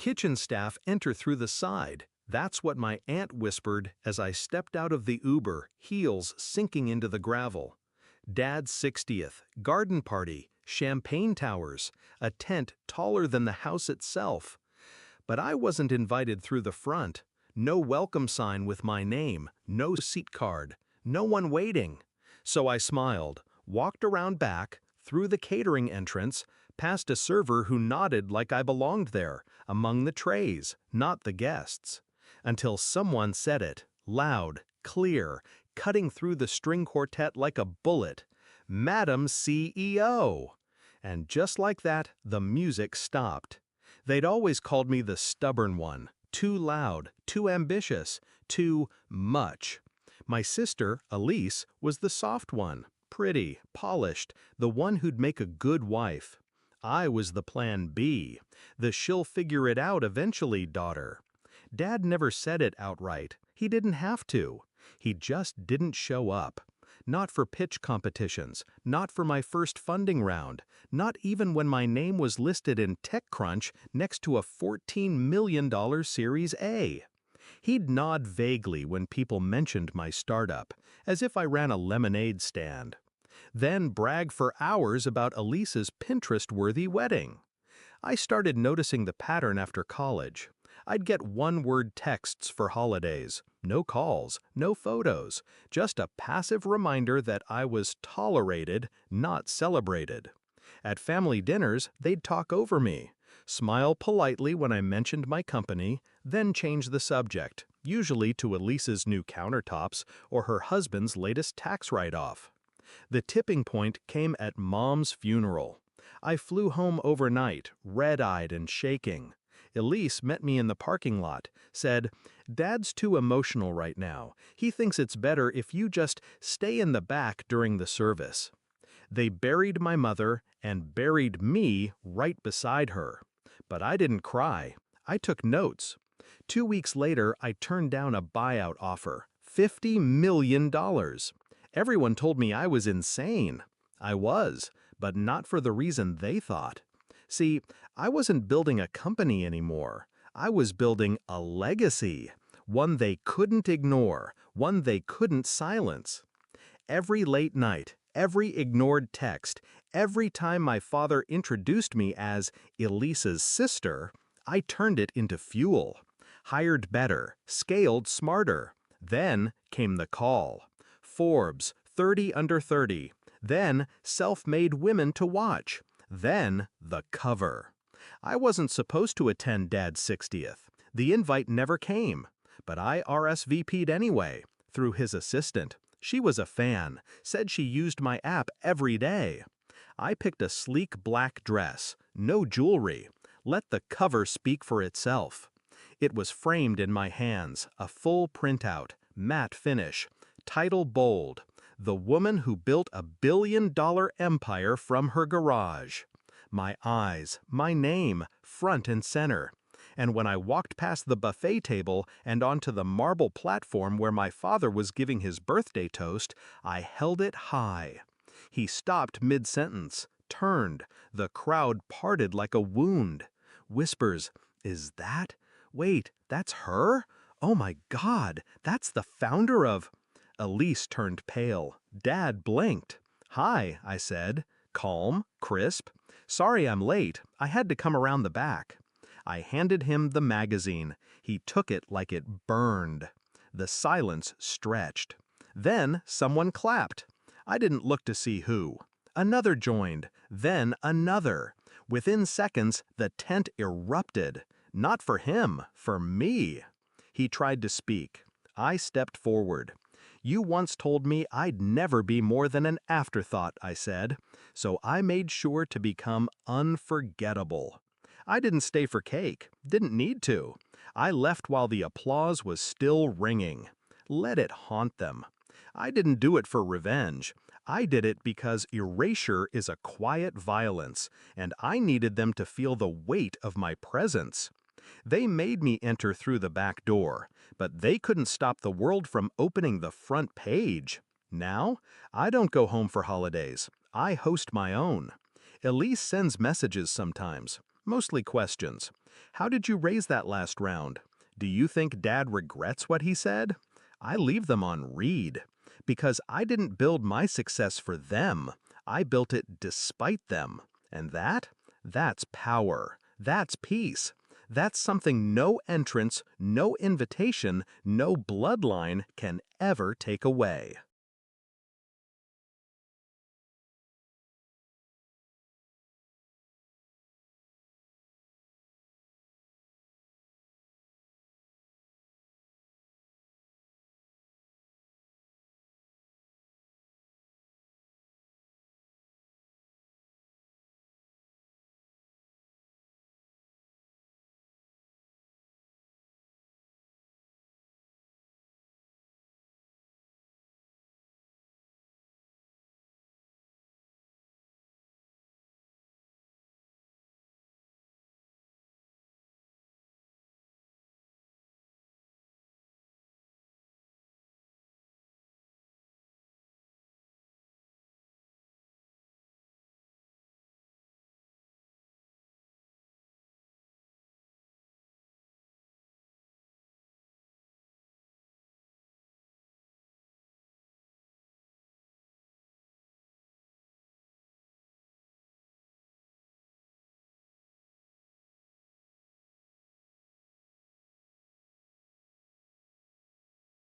kitchen staff enter through the side. That's what my aunt whispered as I stepped out of the Uber, heels sinking into the gravel. Dad's 60th, garden party, champagne towers, a tent taller than the house itself. But I wasn't invited through the front. No welcome sign with my name, no seat card, no one waiting. So I smiled, walked around back, through the catering entrance, past a server who nodded like I belonged there, among the trays, not the guests. Until someone said it, loud, clear, cutting through the string quartet like a bullet. "Madam CEO!" And just like that, the music stopped. They'd always called me the stubborn one, too loud, too ambitious, too much. My sister, Elise, was the soft one, pretty, polished, the one who'd make a good wife. I was the plan B, the she'll figure it out eventually daughter. Dad never said it outright. He didn't have to. He just didn't show up. Not for pitch competitions, not for my first funding round, not even when my name was listed in TechCrunch next to a $14 million Series A. He'd nod vaguely when people mentioned my startup, as if I ran a lemonade stand. Then brag for hours about Elise's Pinterest-worthy wedding. I started noticing the pattern after college. I'd get one-word texts for holidays, no calls, no photos, just a passive reminder that I was tolerated, not celebrated. At family dinners, they'd talk over me, smile politely when I mentioned my company, then change the subject, usually to Elise's new countertops or her husband's latest tax write-off. The tipping point came at Mom's funeral. I flew home overnight, red-eyed and shaking. Elise met me in the parking lot, said, "Dad's too emotional right now. He thinks it's better if you just stay in the back during the service." They buried my mother and buried me right beside her. But I didn't cry. I took notes. 2 weeks later, I turned down a buyout offer, $50 million. Everyone told me I was insane. I was, but not for the reason they thought. See, I wasn't building a company anymore. I was building a legacy, one they couldn't ignore, one they couldn't silence. Every late night, every ignored text, every time my father introduced me as Elise's sister, I turned it into fuel. Hired better, scaled smarter. Then came the call. Forbes, 30 under 30. Then self-made women to watch. Then the cover. I wasn't supposed to attend Dad's 60th. The invite never came. But I RSVP'd anyway, through his assistant. She was a fan, said she used my app every day. I picked a sleek black dress, no jewelry. Let the cover speak for itself. It was framed in my hands, a full printout, matte finish, title bold, "The Woman Who Built a Billion-Dollar Empire from Her Garage." My eyes, my name, front and center. And when I walked past the buffet table and onto the marble platform where my father was giving his birthday toast, I held it high. He stopped mid-sentence, turned, the crowd parted like a wound. Whispers, "Is that? Wait, that's her? Oh my God, that's the founder of—" Elise turned pale. Dad blinked. "Hi," I said, calm, crisp. "Sorry I'm late. I had to come around the back." I handed him the magazine. He took it like it burned. The silence stretched. Then someone clapped. I didn't look to see who. Another joined, then another. Within seconds, the tent erupted. Not for him, for me. He tried to speak. I stepped forward. "You once told me I'd never be more than an afterthought," I said. So I made sure to become unforgettable. I didn't stay for cake, didn't need to. I left while the applause was still ringing. Let it haunt them. I didn't do it for revenge. I did it because erasure is a quiet violence, and I needed them to feel the weight of my presence. They made me enter through the back door, but they couldn't stop the world from opening the front page. Now, I don't go home for holidays. I host my own. Elise sends messages sometimes, mostly questions. How did you raise that last round? Do you think Dad regrets what he said? I leave them on read. Because I didn't build my success for them. I built it despite them. And that's power. That's peace. That's something no entrance, no invitation, no bloodline can ever take away.